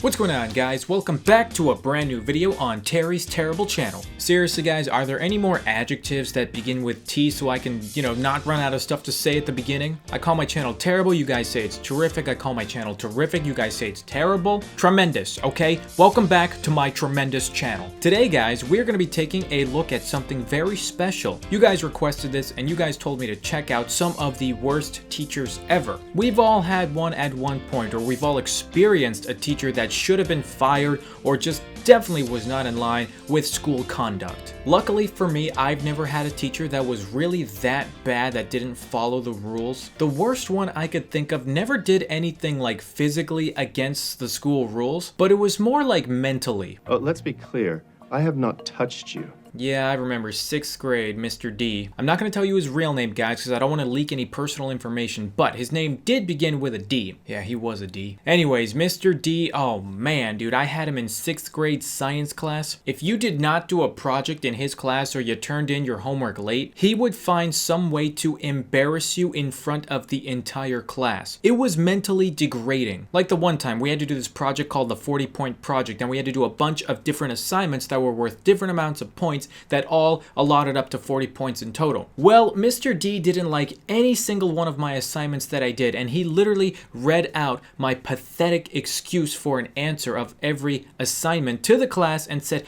What's going on, guys? Welcome back to a brand new video on Terry's Terrible channel. Seriously, guys, are there any more adjectives that begin with T so I can, not run out of stuff to say at the beginning? I call my channel terrible, you guys say it's terrific. I call my channel terrific, you guys say it's terrible. Tremendous, okay? Welcome back to my tremendous channel. Today, guys, we're going to be taking a look at something very special. You guys requested this and you guys told me to check out some of the worst teachers ever. We've all had one at one point, or we've all experienced a teacher that should have been fired or just definitely was not in line with school conduct. Luckily for me, I've never had a teacher that was really that bad that didn't follow the rules. The worst one I could think of never did anything like physically against the school rules, but it was more like mentally. Oh, let's be clear. I have not touched you. Yeah, I remember 6th grade, Mr. D. I'm not going to tell you his real name, guys, because I don't want to leak any personal information, but his name did begin with a D. Yeah, he was a D. Anyways, Mr. D, oh man, dude, I had him in 6th grade science class. If you did not do a project in his class or you turned in your homework late, he would find some way to embarrass you in front of the entire class. It was mentally degrading. Like the one time we had to do this project called the 40-point project, and we had to do a bunch of different assignments that were worth different amounts of points that all allotted up to 40 points in total. Well, Mr. D didn't like any single one of my assignments that I did, and he literally read out my pathetic excuse for an answer of every assignment to the class and said,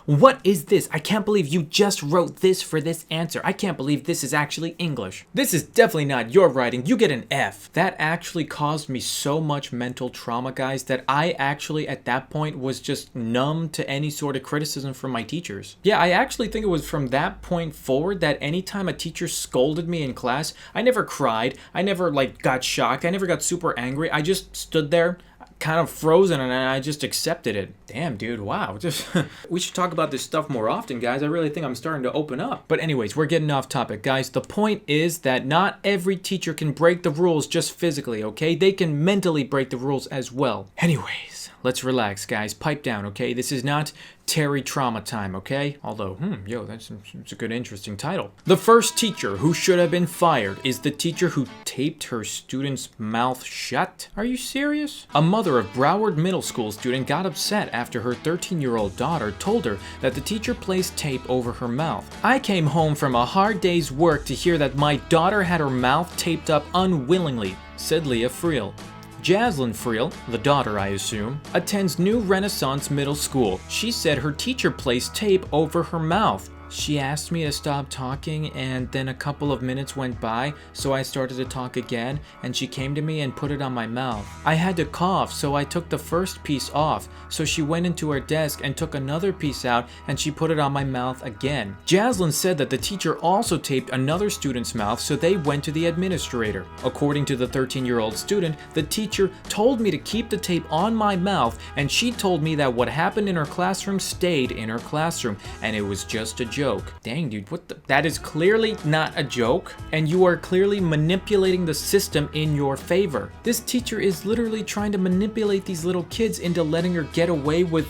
What is this? I can't believe you just wrote this for this answer. I can't believe this is actually English. This is definitely not your writing. You get an F. That actually caused me so much mental trauma, guys, that I actually at that point was just numb to any sort of criticism from my teachers. Yeah, I actually think it was from that point forward that anytime a teacher scolded me in class, I never cried. I never got shocked. I never got super angry. I just stood there kind of frozen and I just accepted it. Damn, dude, wow. We should talk about this stuff more often, guys. I really think I'm starting to open up. But anyways, we're getting off topic, guys. The point is that not every teacher can break the rules just physically, okay? They can mentally break the rules as well. Anyways, let's relax, guys. Pipe down, okay? This is not Terry Trauma time, okay? Although, that's a good, interesting title. The first teacher who should have been fired is the teacher who taped her student's mouth shut. Are you serious? A mother of Broward Middle School student got upset after her 13-year-old daughter told her that the teacher placed tape over her mouth. I came home from a hard day's work to hear that my daughter had her mouth taped up unwillingly, said Leah Friel. Jaslyn Friel, the daughter I assume, attends New Renaissance Middle School. She said her teacher placed tape over her mouth. She asked me to stop talking, and then a couple of minutes went by, so I started to talk again, and she came to me and put it on my mouth. I had to cough, so I took the first piece off, so she went into her desk and took another piece out, and she put it on my mouth again. Jaslyn said that the teacher also taped another student's mouth, so they went to the administrator. According to the 13-year-old student, the teacher told me to keep the tape on my mouth, and she told me that what happened in her classroom stayed in her classroom, and it was just a joke. Dang, dude, that is clearly not a joke, and you are clearly manipulating the system in your favor. This teacher is literally trying to manipulate these little kids into letting her get away with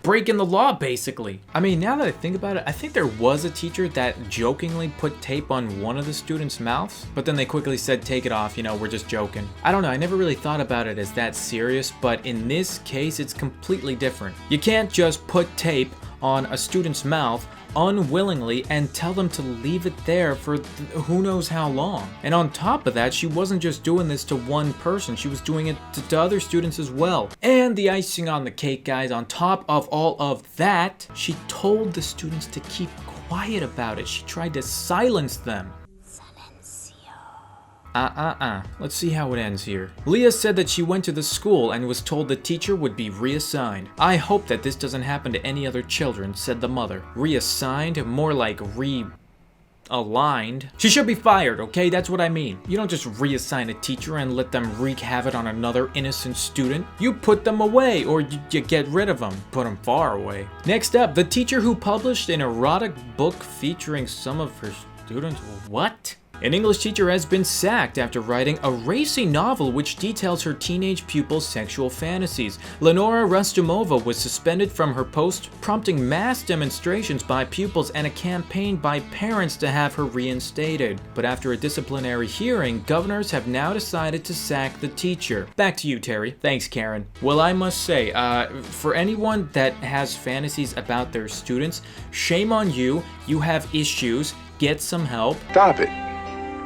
breaking the law, basically. I mean, now that I think about it, I think there was a teacher that jokingly put tape on one of the students' mouths, but then they quickly said, take it off, we're just joking. I don't know, I never really thought about it as that serious, but in this case, it's completely different. You can't just put tape on a student's mouth unwillingly and tell them to leave it there for who knows how long. And on top of that, she wasn't just doing this to one person, she was doing it to other students as well. And the icing on the cake, guys, on top of all of that, she told the students to keep quiet about it. She tried to silence them. Let's see how it ends here. Leah said that she went to the school and was told the teacher would be reassigned. I hope that this doesn't happen to any other children, said the mother. Reassigned? More like aligned. She should be fired, okay? That's what I mean. You don't just reassign a teacher and let them wreak havoc on another innocent student. You put them away, or you get rid of them. Put them far away. Next up, the teacher who published an erotic book featuring some of her students. What? An English teacher has been sacked after writing a racy novel which details her teenage pupils' sexual fantasies. Lenora Rustumova was suspended from her post, prompting mass demonstrations by pupils and a campaign by parents to have her reinstated. But after a disciplinary hearing, governors have now decided to sack the teacher. Back to you, Terry. Thanks, Karen. Well, I must say, for anyone that has fantasies about their students, shame on you. You have issues. Get some help. Stop it.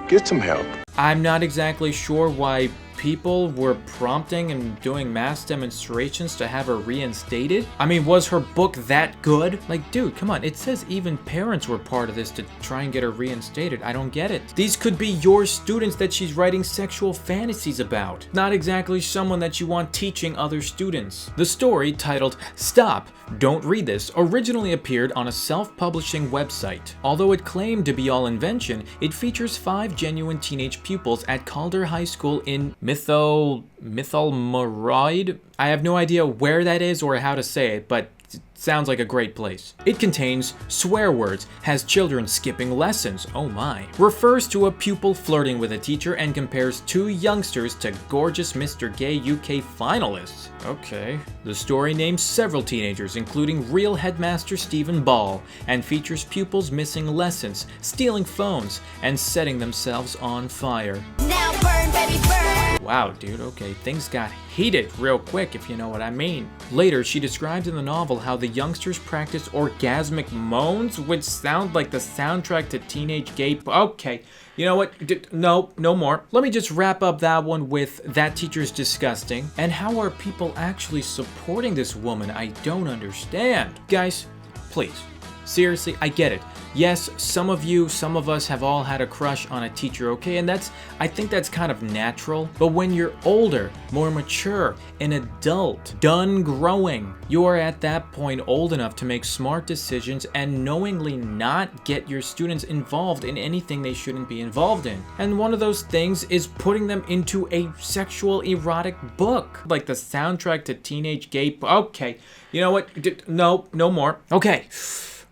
Get some help. I'm not exactly sure why people were prompting and doing mass demonstrations to have her reinstated. I mean, was her book that good? Like, dude, come on. It says even parents were part of this to try and get her reinstated. I don't get it. These could be your students that she's writing sexual fantasies about. Not exactly someone that you want teaching other students. The story, titled Stop, Don't Read This, originally appeared on a self-publishing website. Although it claimed to be all invention, it features 5 genuine teenage pupils at Calder High School in Mythalmoroid. I have no idea where that is or how to say it, but it sounds like a great place. It contains swear words, has children skipping lessons, oh my, refers to a pupil flirting with a teacher, and compares 2 youngsters to gorgeous Mr. Gay UK finalists. Okay. The story names several teenagers, including real headmaster Stephen Ball, and features pupils missing lessons, stealing phones, and setting themselves on fire. Now burn, baby, burn! Wow, dude, okay, things got heated real quick, if you know what I mean. Later, she described in the novel how the youngsters practiced orgasmic moans, which sound like the soundtrack to Teenage Gay... Okay, you know what? No more. Let me just wrap up that one with that teacher's disgusting. And how are people actually supporting this woman? I don't understand. Guys, please. Seriously, I get it. Yes, some of us have all had a crush on a teacher, okay? And I think that's kind of natural. But when you're older, more mature, an adult, done growing, you are at that point old enough to make smart decisions and knowingly not get your students involved in anything they shouldn't be involved in. And one of those things is putting them into a sexual erotic book, like the soundtrack to Teenage Gay... Okay, you know what? No more. Okay.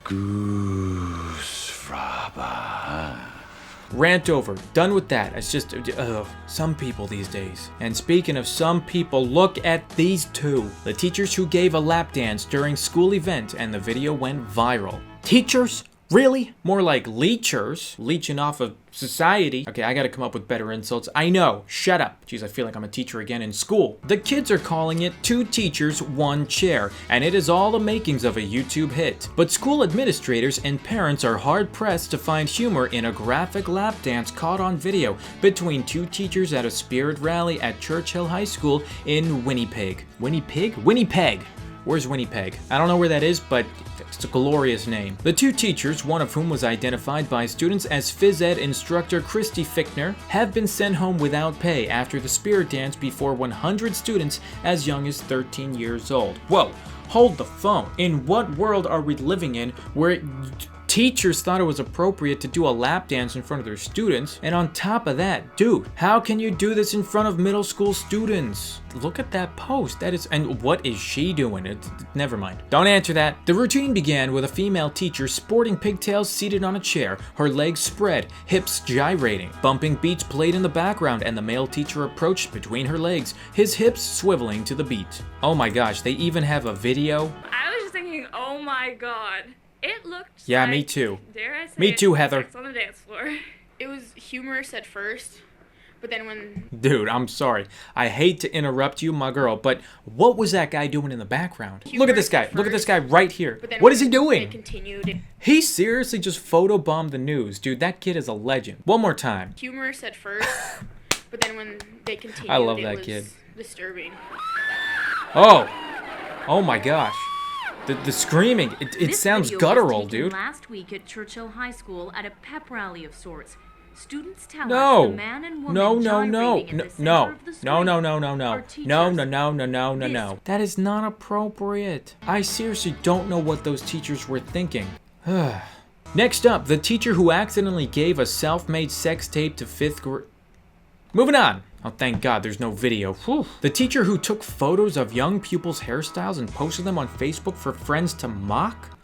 Goose fraba. Rant over. Done with that. It's just, some people these days. And speaking of some people, look at these 2. The teachers who gave a lap dance during school event, and the video went viral. Teachers? Really? More like leechers, leeching off of society. Okay, I gotta come up with better insults. I know, shut up. Jeez, I feel like I'm a teacher again in school. The kids are calling it 2 teachers, 1 chair, and it is all the makings of a YouTube hit. But school administrators and parents are hard pressed to find humor in a graphic lap dance caught on video between 2 teachers at a spirit rally at Churchill High School in Winnipeg. Winnipeg! Where's Winnipeg? I don't know where that is, but it's a glorious name. The 2 teachers, one of whom was identified by students as phys ed instructor Christy Fickner, have been sent home without pay after the spirit dance before 100 students as young as 13 years old. Whoa, hold the phone. In what world are we living in where teachers thought it was appropriate to do a lap dance in front of their students? And on top of that, dude, how can you do this in front of middle school students? Look at that post. That is, and what is she doing? Never mind. Don't answer that. The routine began with a female teacher sporting pigtails seated on a chair, her legs spread, hips gyrating. Bumping beats played in the background, and the male teacher approached between her legs, his hips swiveling to the beat. Oh my gosh, they even have a video. I was just thinking, oh my god. It looked like, me too. Dare I say me too, Heather. Sex on the dance floor. It was humorous at first, but then when... Dude, I'm sorry. I hate to interrupt you, my girl, but what was that guy doing in the background? Look at this guy. Look at this guy right here. What is he doing? Continued. He seriously just photobombed the news. Dude, that kid is a legend. One more time. Humorous at first, but then when they continued, I love that kid. Disturbing. Oh my gosh. The screaming, it sounds guttural, dude. Last week at Churchill High School at a pep rally of sorts. Students tell no. us the man and woman gyrating at the center of the screen no. That is not appropriate. I seriously don't know what those teachers were thinking. Next up, the teacher who accidentally gave a self-made sex tape to 5th grade. Moving on. Oh, thank God there's no video. Whew. The teacher who took photos of young pupils' hairstyles and posted them on Facebook for friends to mock?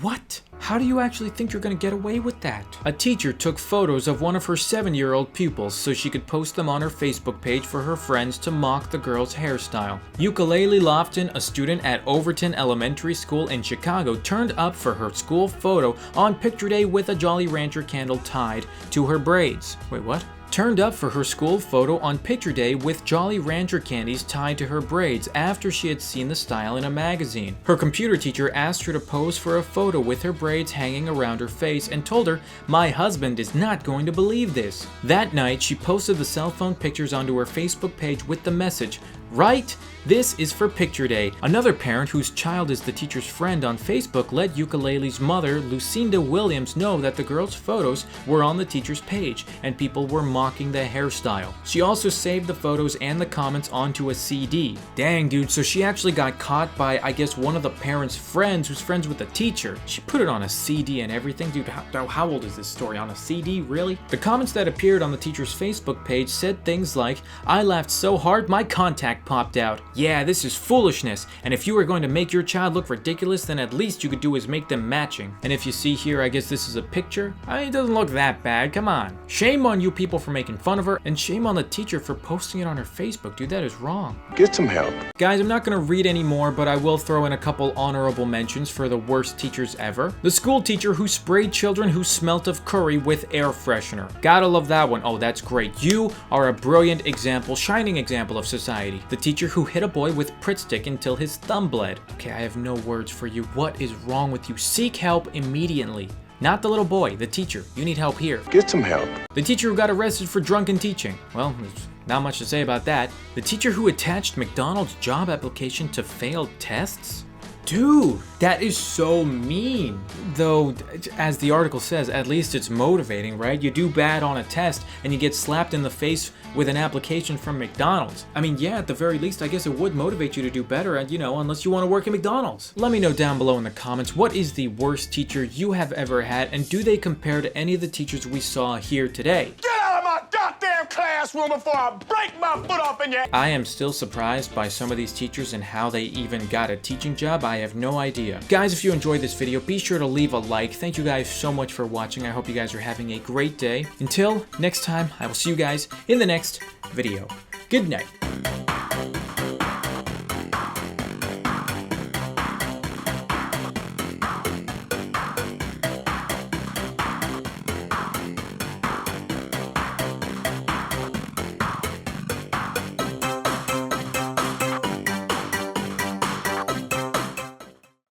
What? How do you actually think you're gonna get away with that? A teacher took photos of one of her 7-year-old pupils so she could post them on her Facebook page for her friends to mock the girl's hairstyle. Ukulele Lofton, a student at Overton Elementary School in Chicago, turned up for her school photo on picture day with a Jolly Rancher candle tied to her braids. Wait, what? Turned up for her school photo on picture day with Jolly Rancher candies tied to her braids after she had seen the style in a magazine. Her computer teacher asked her to pose for a photo with her braids hanging around her face and told her, "My husband is not going to believe this." That night, she posted the cell phone pictures onto her Facebook page with the message, "Right? This is for picture day." Another parent whose child is the teacher's friend on Facebook let Ukulele's mother, Lucinda Williams, know that the girl's photos were on the teacher's page and people were mocking the hairstyle. She also saved the photos and the comments onto a CD. Dang, dude, so she actually got caught by, I guess, one of the parents' friends who's friends with the teacher. She put it on a CD and everything. Dude, how old is this story? On a CD? Really? The comments that appeared on the teacher's Facebook page said things like, "I laughed so hard my contact popped out. Yeah, this is foolishness, and if you were going to make your child look ridiculous, then at least you could do is make them matching." And if you see here, I guess this is a picture. I mean, it doesn't look that bad, come on. Shame on you people for making fun of her, and shame on the teacher for posting it on her Facebook. Dude, that is wrong. Get some help. Guys, I'm not gonna read any more, but I will throw in a couple honorable mentions for the worst teachers ever. The school teacher who sprayed children who smelt of curry with air freshener. Gotta love that one. Oh, that's great. You are a brilliant example, shining example of society. The teacher who hit a boy with Pritt stick until his thumb bled. Okay, I have no words for you. What is wrong with you? Seek help immediately. Not the little boy, the teacher. You need help here. Get some help. The teacher who got arrested for drunken teaching. Well, there's not much to say about that. The teacher who attached McDonald's job application to failed tests? Dude, that is so mean. Though, as the article says, at least it's motivating, right? You do bad on a test and you get slapped in the face with an application from McDonald's. I mean, yeah, at the very least, I guess it would motivate you to do better, and unless you want to work at McDonald's. Let me know down below in the comments, what is the worst teacher you have ever had, and do they compare to any of the teachers we saw here today? Get out of my goddamn classroom before I break my foot off in your... I am still surprised by some of these teachers and how they even got a teaching job. I have no idea. Guys, if you enjoyed this video, be sure to leave a like. Thank you guys so much for watching. I hope you guys are having a great day. Until next time, I will see you guys in the next video. Good night.